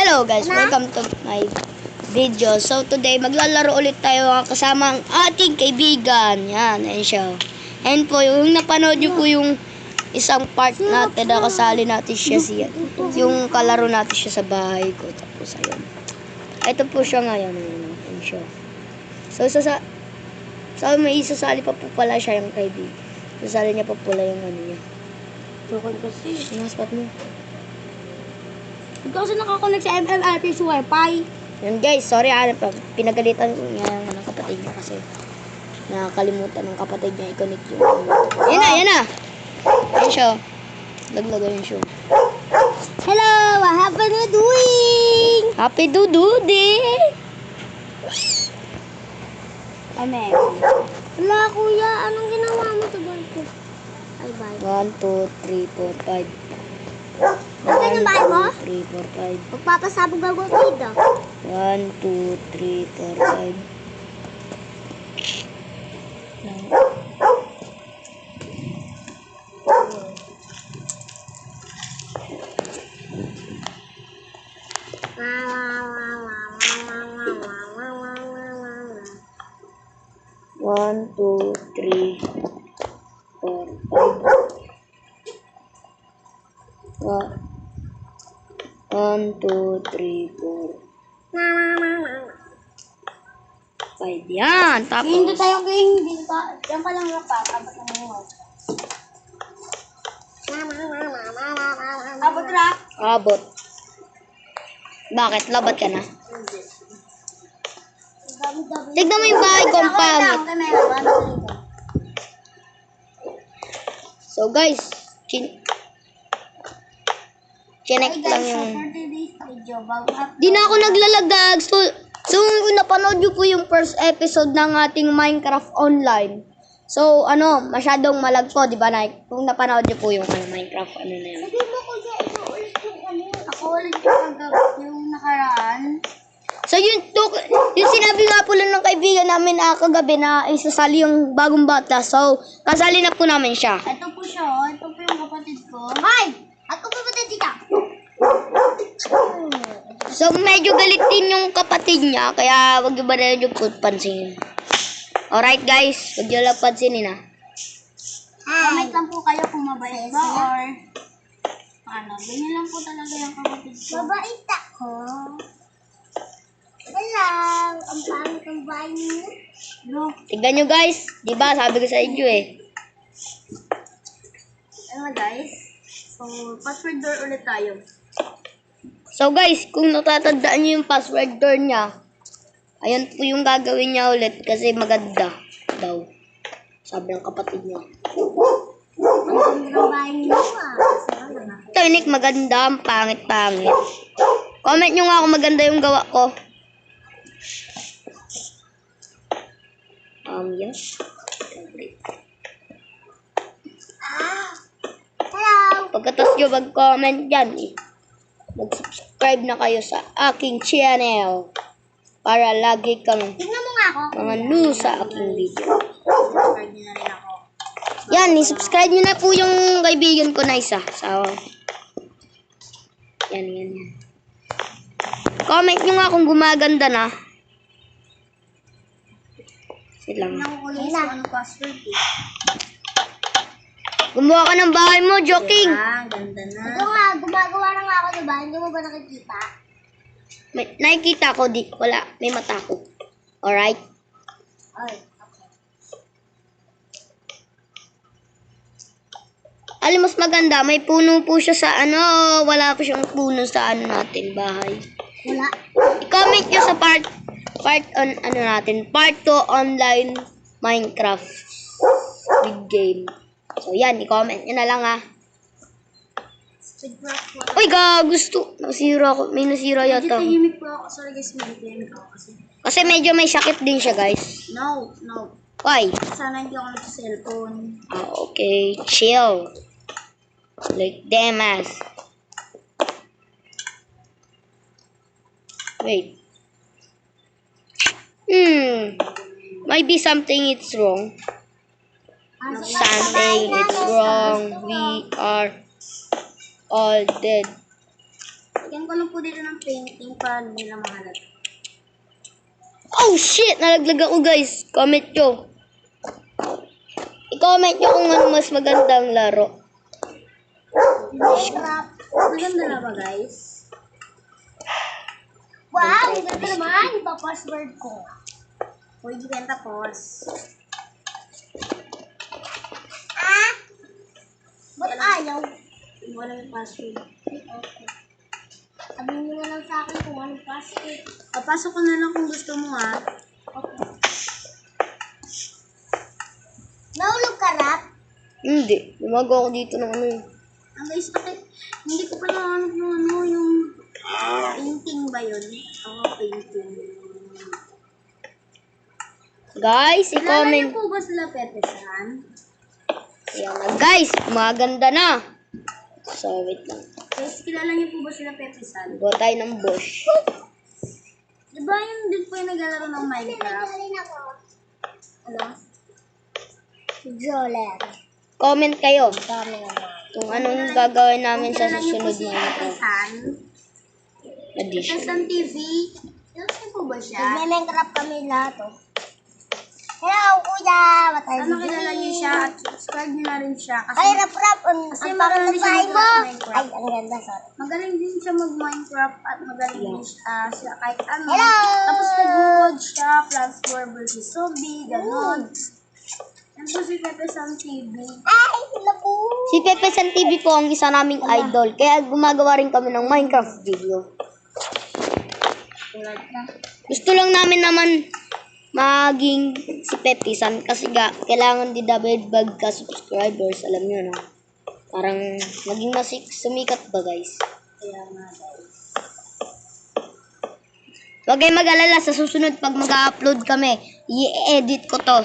Hello guys, welcome to my video. So today maglalaro ulit tayo kasama ang ating kaibigan. Yan, ayan siya. And po, yung napanood nyo po yung isang part natin na kasali natin siya siya. Yung kalaro natin siya sa bahay ko. Tapos ayun. Ito po siya ngayon. Ayan siya. So may isasali pa po pala siya yung kaibigan. Sasali niya pa pala yung ano niya. Tukod kasi. Sinaspat mo. Ikaw kasi nakakonect sa MMRP sa Wi-Fi. Yan guys, sorry pinagalitan ko niya ng kapatid niya kasi nakakalimutan ng kapatid niya i-connect yung yan na! Yan siya. Laglaga yun siya. Hello! What have you doing? Happy dududi! Amen. Wala kuya, anong ginawa mo sa banko? Ay, bye. 1, 2, 3, 4, 5. Ano yung bahay mo? 3, 4, 5. Magpapasabog ako dito. 1, 2, 3, 4, 5. One, 2, 3, 4, 5. 1, 2, 3, 4, 5. Yan, tapos. Hindi tayo king. Dito ka. Diyan ka lang pa. Abot na mo. Abot ra? Abot. Bakit? Labat ka na? Tignan mo yung bahay kong pangit. So guys, chinek lang yung... Di na ako naglalagag. So napanood nyo po yung first episode ng ating Minecraft Online. So, masyadong malag po, di ba, Nike? Kung napanood nyo po yung Minecraft, na yun. Sabi mo ko dyan, ito ulit yung Ako ulit yung nakaraan. So, yung sinabi nga po lang ng kaibigan namin kagabi na isasali yung bagong bata. So, kasali na po namin siya. Ito po siya, ito po yung kapatid ko. Hi! Ako po kapatid dito. So, medyo galit din yung kapatid niya, kaya wag nyo ba na yung pansinin. Alright guys, wag nyo lang pansinin ha. Comment lang po kayo kung mabait ba or ganyan lang po talaga yung kapatid ko. Mabait ako. Hello! Ang pangit ang bahay niyo. No. Tignan nyo guys, di ba sabi ko sa inyo eh. Ano guys? So, password door ulit tayo. So guys, kung natatandaan nyo yung password door niya, ayan po yung gagawin niya ulit kasi maganda daw. Sabi ng kapatid niya. Ang ganda ng bahay niyo Tinik, maganda, ang pangit-pangit. Comment nyo nga kung maganda yung gawa ko. Yes. Hello! Pagkatas nyo mag-comment dyan mag-subscribe na kayo sa aking channel para lagi kang Tignan mo nga ako. mga new sa aking video. Subscribe niyo na rin ako. Yan, i-subscribe nyo na po yung kaibigan ko na isa. So, yan. Comment nyo nga kung gumaganda na. Sit lang. Nakukulit sa ano password eh. Gumawa ka ng bahay mo, joking. Ganda na. Ito nga, gumagawa na nga ako diba? Hindi mo ba nakikita? Nakikita ko, wala. May mata ko. Alright? Ay, okay. Alam, mas maganda. May puno po siya sa wala po siyang puno sa natin, bahay. Wala. I-comment nyo sa part on natin. Part 2 online Minecraft big game. So yan, i-comment nyo na lang ha. Uy, gusto. Nasira ako. May nasira yata. Tahimik po ako. Sorry guys, tahimik ako kasi. Kasi medyo may sakit din siya guys. No. Why? Sana hindi ako nag-cellphone. Okay. Chill. Like them as. Wait. Maybe something is wrong. Something is wrong. We are all dead. Lagyan ko lang po dito ng painting para hindi na mahalat. Oh shit! Nalaglag ako guys. Comment nyo. I-comment nyo kung ano mas magandang laro. Minecraft. Maganda na ba, guys? Wow! Ganda naman! Ipa-password ko. Uy, di ba tapos? Ba't ayaw? Wala yung password. Okay. Sabihin nyo na lang sa akin kung anong password. Papasok ko na lang kung gusto mo, ha? Okay. Nahulog ka, Rap? Hindi. Gumagawa ko dito ng ano yun. Guys, bakit? Hindi ko pa nahanap yung ano, yung painting ba yun? Painting. Guys, Kilala i-comment. niyo po ba sila Pepe San? Ayan na guys. Maganda na. So, wait lang. Guys, kilala niyo po ba sila Pepe San? Gawa tayo ng bush. Diba yung din po yung naglalaro ng Minecraft? Ano? Joler. Comment kayo Dami naman. kung anong gagawin namin sa Kilala niyo po susunod si na Pepe San? Pepe edition. San TV? Kilala niyo po ba siya? Nag-Minecraft kami lahat, oh. Hello, kuya! Ano kilala niyo siya at subscribe niyo na rin siya. Kasi, Rap, kasi magaling siya mag-Minecraft. Ay, ang ganda, sorry. Magaling din siya mag-Minecraft at magaling din siya kahit ano. Hello! Tapos nag-mod siya, Plants vs. Zombie, ganon. Yan po si Pepe San TV. Ay, sila po. Si Pepe San TV po ang isa naming idol. Kaya gumagawa rin kami ng Minecraft video. Gusto lang namin naman maging si Pepe San kasi kailangan din dapat bagka subscribers. Alam nyo na. Parang maging sumikat ba guys? Kaya nga guys. Huwag kayong mag-alala sa susunod pag mag-upload kami. I-edit ko to.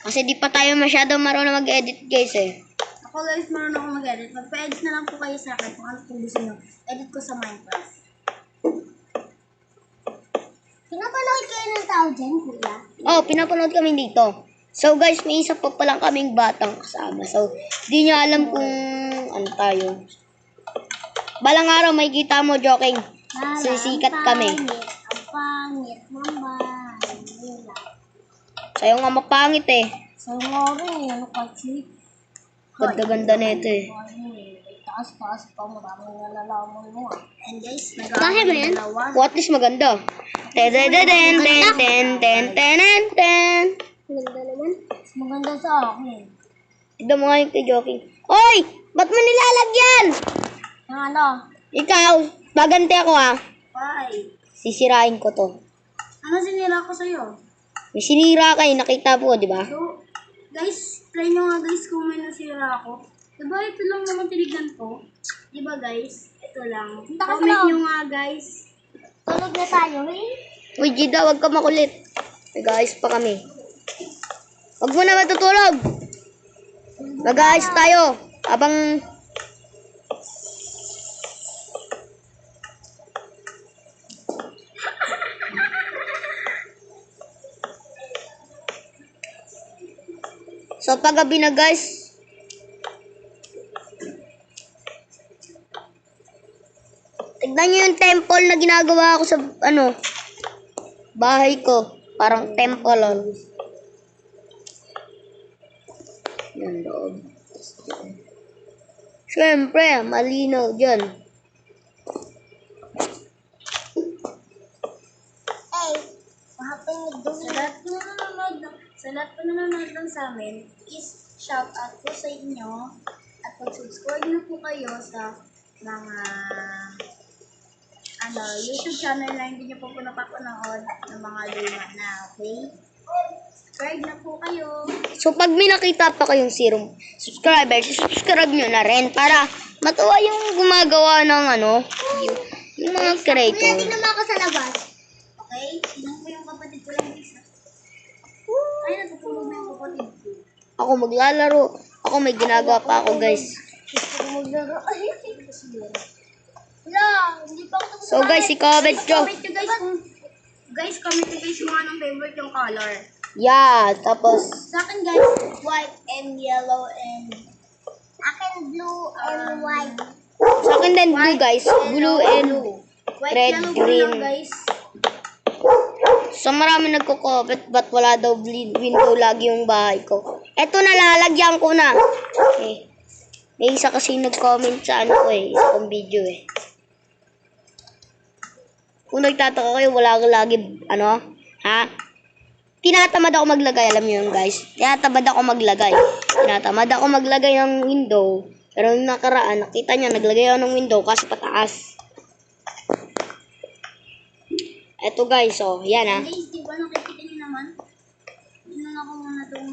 Kasi di pa tayo masyadong marunong mag-edit guys eh. Ako guys, marunong ako mag-edit. Magpa-edit na lang po kayo sa akin kung ano kung gusto nyo. Edit ko sa Minecraft. Pinapanood kayo ng tao dyan, kuya? Oh, pinapanood kami dito. So guys, may isa pa palang kaming batang kasama. So, di nyo alam kung ano tayo. Balang araw may kita mo, joking. Sisikat kami. Ang pangit, mama. Sa'yo nga mapangit eh. Sa nga rin, ano kasi? Ganda-ganda na ito eh. Taas-taas pa, maraming nalalaman mo. And guys, Kaya ba yan? dalawa. What is maganda? Ten ten ten ten ten ten ten ten. Maganda naman. Mas maganda sa akin. Tignan mo nga yung kay joking. Oy! Ba't mo nilalagyan? Ang ano? Ikaw, baganti ako ha. Bye. Sisirain ko to. Ano sinira ko sa'yo? May sinira kayo, nakita po, di ba? So, guys, try nyo nga guys kung may nasira ako. Diba ito lang naman tinignan ko? Diba guys? Ito lang. Punta ka sa Comment loob. nyo nga guys. Tulog na tayo, eh. Uy, Gida, wag ka makulit. Mag-ayos pa kami. Wag mo na matutulog. Mag-ayos tayo. Abang... So, paggabi na guys. Tignan nyo yung temple na ginagawa ko sa, bahay ko. Parang temple, Yan, loob. Siyempre, malinaw dyan. Hey, what happened with Sa lahat po nanonood lang sa amin is shout out po sa inyo at pag-subscribe na po kayo sa mga YouTube channel na hindi nyo po napapanood ng mga luma na, okay? Subscribe na po kayo. So, pag may nakita pa kayong zero subscribers, subscribe nyo na rin para matuwa yung gumagawa ng yung mga Kuya, creator. tingnan mo ako sa labas. Okay? Tingnan ko yung kapatid ko lang isa. Ay, natutulog na yung kapatid ko. Ako maglalaro. Ako may ginagawa pa ako, guys. Gusto ko maglaro. Ay, wala, hindi pa ako So, guys, i-comment nyo. Comment nyo guys kung comment nyo guys kung anong favorite yung color. Yeah, tapos, Sa akin guys, white and yellow and akin blue and white. Sa akin din blue guys. Blue and White, red, yellow, green. blue lang, guys. So marami nagko-comment ba't wala daw window lagi yung bahay ko. Eto nalalagyan ko na. Okay. May isa kasi nag-comment sa ano ko isa kong video Kung nagtataka kayo, wala ka lagi, ha? Tinatamad ako maglagay, alam niyo yun guys. Tinatamad ako maglagay ng window. Pero yung nakaraan, nakita niya, naglagay ako ng window kasi pataas. Eto guys, yan Guys, di ba nakikita niyo naman? Tingnan ako muna itong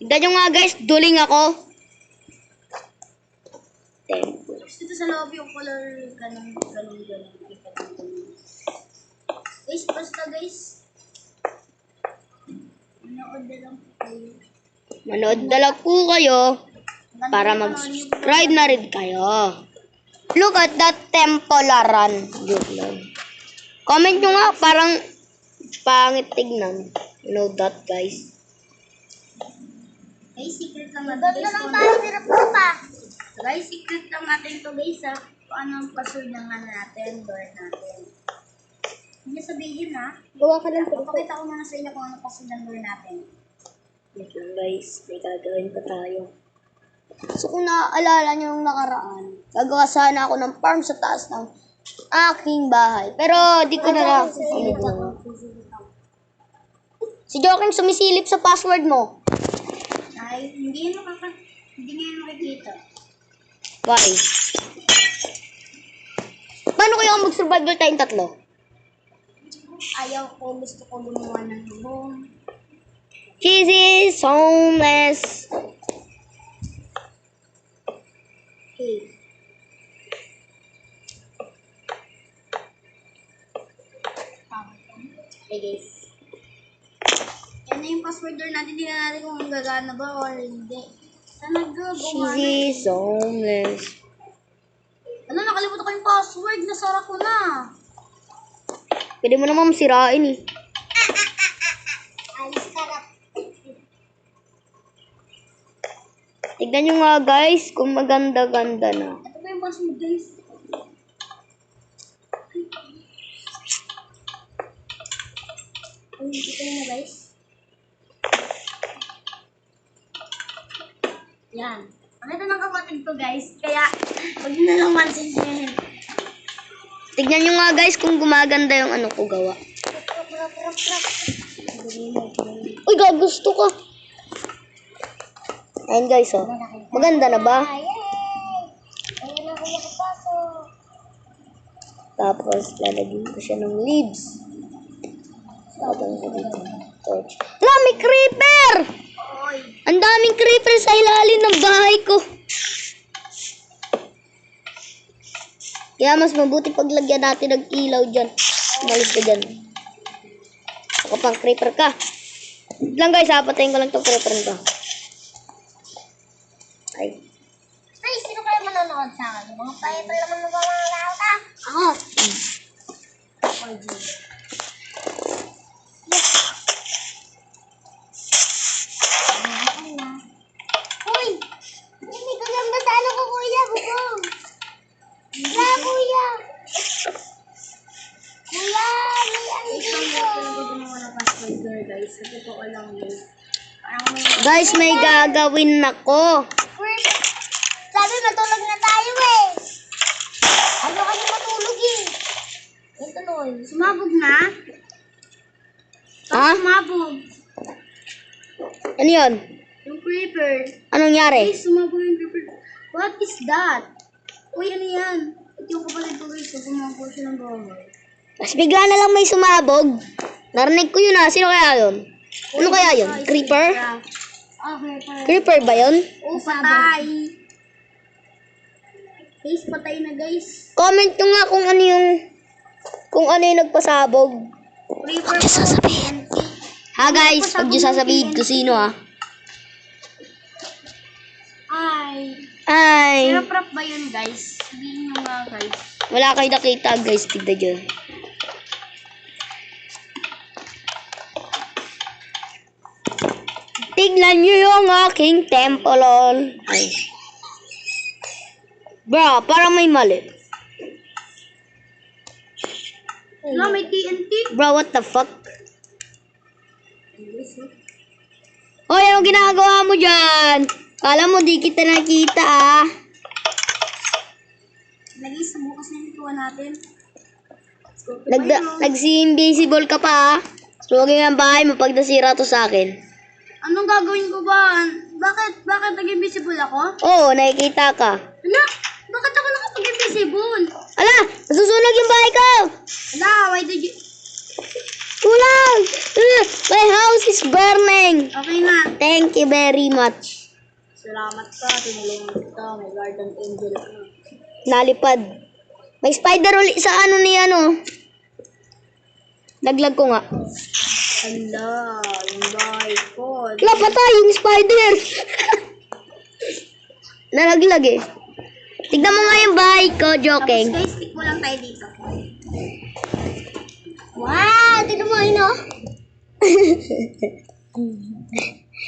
Tignan nyo nga guys, duling ako. Ito sa loob yung color ganun. Guys, basta guys. Manood na lang po kayo para mag-subscribe na rin kayo. Look at that Templaran. Joke lang. Comment nyo nga, parang pangit tignan. You know that guys. Guys, secret lang natin. Ganda lang tayo, hirap pa. Guys, secret lang natin to guys ha. Kung ano ang password ng natin, door natin. Hindi sabihin ha. Gawa ka lang po. Pakita ko muna sa inyo kung ano password ng door natin. Wait lang guys, may gagawin pa tayo. So kung naaalala nyo yung nakaraan, gagawa sana ako ng farm sa taas ng aking bahay. Pero di ko na lang. Si Joking sumisilip sa password mo. Ay, hindi ngayon makikita. Why? Paano kaya kung mag-survival tayong tatlo? Ayaw ko, gusto ko gumawa ng lubong. Cheesy is homeless. Okay. Hey guys. Yan na yung password door natin. Hindi na natin kung gagana ba or hindi. Sana gumana. Cheesy is homeless. Ano, nakalimutan ko yung password. Nasara ko na. Pwede mo naman sirain Ay, sarap. Tignan nyo nga guys kung maganda-ganda na. Ito ba yung password guys? Ay, ito na guys. Yan. Ang ito ng kapatid ko guys. Kaya, huwag na lang mansin. Tignan nyo nga guys kung gumaganda yung ano ko gawa. Uy, gagusto ka. Ayun guys, maganda na ba? Ayun na ako makapasok. Tapos, lalagyan ko siya ng leaves. Lalagyan ko dito ng torch. Hala, may creeper! Oy. Ang daming creeper sa ilalim ng bahay ko. Kaya mas mabuti paglagyan natin ng ilaw dyan. Umalis ka dyan. Ako pang creeper ka. Wait lang guys, patayin ko lang itong creeper nito. Ay. Ay, sino kayo manonood sa akin? Mga fiber naman na mga ka. Ako. Uy! Hindi ko lang ba sa ano ko, kuya? Bubong! Wala, kuya! Kuya! May ano dito! Guys, may gagawin ako. Sabi matulog na tayo eh! Ano kasi matulog eh? Ito Noy. Sumabog na? Ha? Sumabog. Ano yun? Yung creeper. Anong nangyari? Guys, sumabog yung creeper. What is that? Uy, ano yan? Ito yung kapatid ko guys. Sumabog siya ng bahay. Tapos bigla na lang may sumabog. Narinig ko yun Sino kaya yun? Ano kaya yun? Creeper? Ah, creeper. Creeper ba yun? Oh, patay. Guys, patay na guys. Comment nyo nga kung ano yung nagpasabog. Creeper po. sasabihin. Ha guys, huwag nyo sasabihin kung sino Ay. Ay, Sirap-rap ba yun guys? Sabihin nyo nga guys. wala kayo nakita guys. Tignan dyan. Tignan nyo yung aking temple. Ay. Bro, parang may mali. Wala, may TNT. Bro, what the fuck? Hoy, anong ginagawa mo dyan? Kala mo di kita nakita ah. Lagi sa bukas na yung tuwa natin. Nagsi-invisible ka pa ah. Suwagin ang bahay mo pag nasira to sa akin. Anong gagawin ko ba? Bakit nag-invisible ako? Oo, nakikita ka. Ala, bakit ako nakapag-invisible? Ala, nasusunog yung bahay ko! Ala, why did you... Kulang! My house is burning! Okay na. Thank you very much. Salamat ka, tinulungan kita. May guardian angel ka. Nalipad. May spider ulit sa ano ni ano. Laglag ko nga. Ala, yung bahay ko. Wala, patay yung spider. Nalaglag eh. Tignan mo nga yung bahay ko, joking. Tapos guys, stick mo lang tayo dito. Wow, tignan mo yun oh.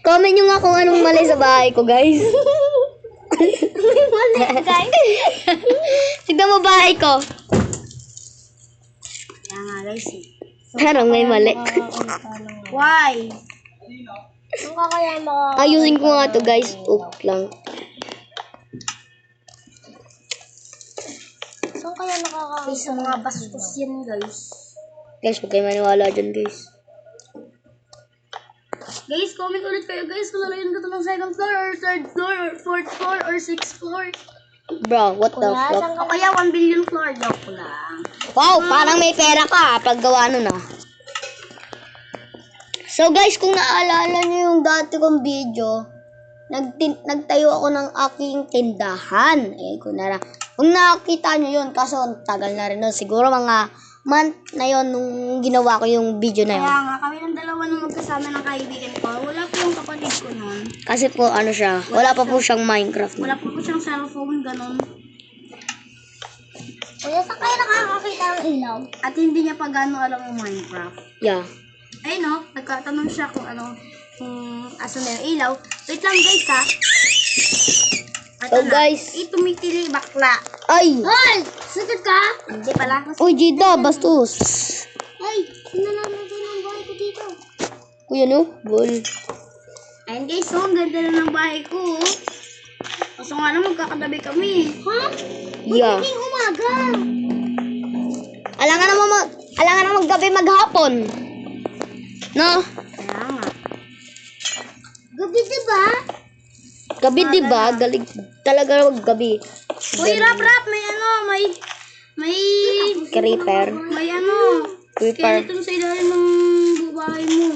Comment nyo nga kung anong mali sa bahay ko, guys. Mali guys. Tignan mo bahay ko. Kaya nga guys eh. Parang may mali. Why? Saan ka kaya Ayusin ko nga to, guys. Oop lang. Saan kaya Guys, sa mga bastos yan guys. Guys, huwag kayo maniwala dyan, guys. Guys, comment ulit kayo guys kung nalayan ko ng second floor or third floor or fourth floor or sixth floor. Bro, what the fuck? O kaya 1 billion floor. Joke lang. Wow, parang may pera ka pag gawa nun ah. So guys, kung naalala nyo yung dati kong video, nagtayo ako ng aking tindahan. Eh, kung nakita nyo yun, kaso tagal na rin nun. Siguro mga month na yon nung ginawa ko yung video na yun. Kaya nga, kami ng dalawa nung magkasama ng kaibigan ko. Wala po yung kapatid ko nun. Kasi po ano siya, wala pa po siyang Minecraft. Wala po siyang cellphone, ganun. Kuya, saan kaya nakakakita ng ilaw? At hindi niya pa gano'ng alam yung Minecraft. Yeah. Ayun no, nagkatanong siya kung ano, kung asan na yung ilaw. Wait lang guys ha. Ito So, guys. tumitili bakla. Ay! Hoy! Sagot ka? Hindi pala. Uy, Gida, bastos. Ay, sinalaman ko ng bahay ko dito. Kuya no? Bol. Ayun guys, so ang ganda na ng bahay ko. Kaso nga lang magkakatabi kami. Ha? Yeah. Hindi umaga. Alangan na maggabi maghapon. No? Kaya nga. Gabi diba? Gabi, di ba? Galing talaga gabi. Uy, rap, may Creeper. may ano, Creeper. skeleton sa ilalim ng bahay mo.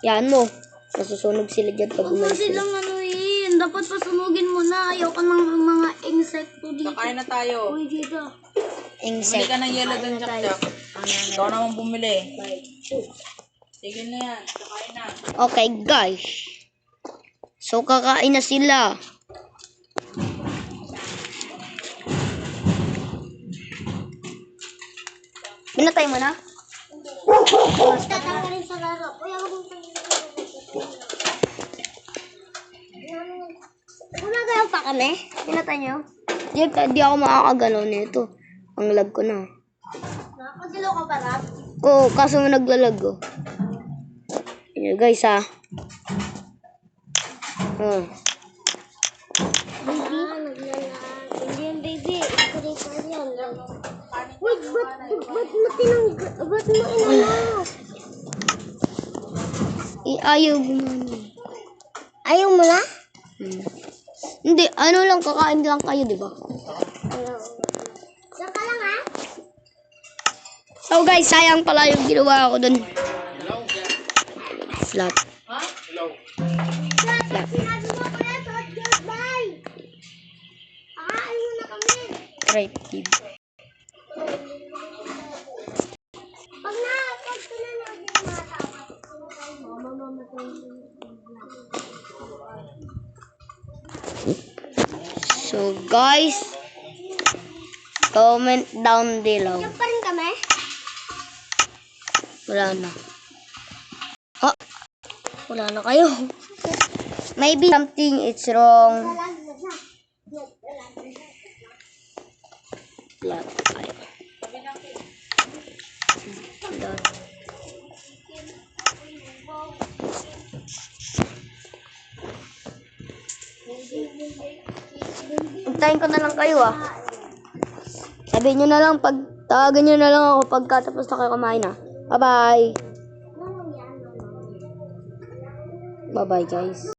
Yan mo. Nasusunog sila dyan pag Huwag mo umalis sila. silang anuin. Dapat pasunugin mo na. Ayaw ka ng mga insekto dito. Kain na tayo. Uy, dito. Bumili Insect. ka ng yellow dun, Chak-Chak. Ikaw naman bumili. Sige na yan. Kakain na. Okay, guys. So, kakain na sila. Minatay mo na? Tatanggalin sa laro. Uy, ako Gumagayaw pa kami? Minatay nyo? Di ako makakagalaw nito. Ang lag ko na. nakakagalaw ka ba, Rap? Oo, kaso naglalag oh. Yun, guys ha. Oh. Hindi yung baby. Creeper yan. Wait, ba't mo inano? Ayaw gumano. Ayaw mo na? Hindi, ano lang, kakain lang kayo, di ba? Diyan ka lang ha? So guys, sayang pala yung ginawa ko dun. Flat. Flat. Sinabi mo ko yan, so goodbye. Kakain mo na kami. Creative. Pag ko na natin matawa. So guys, comment down below. Diyan pa rin kami? Wala na. Oh, wala na kayo. Maybe something is wrong. Flat tayo. Flat. Hintayin ko na lang kayo Sabihin nyo na lang tawagan nyo na lang ako pagkatapos na kayo kumain Bye bye. Bye bye guys.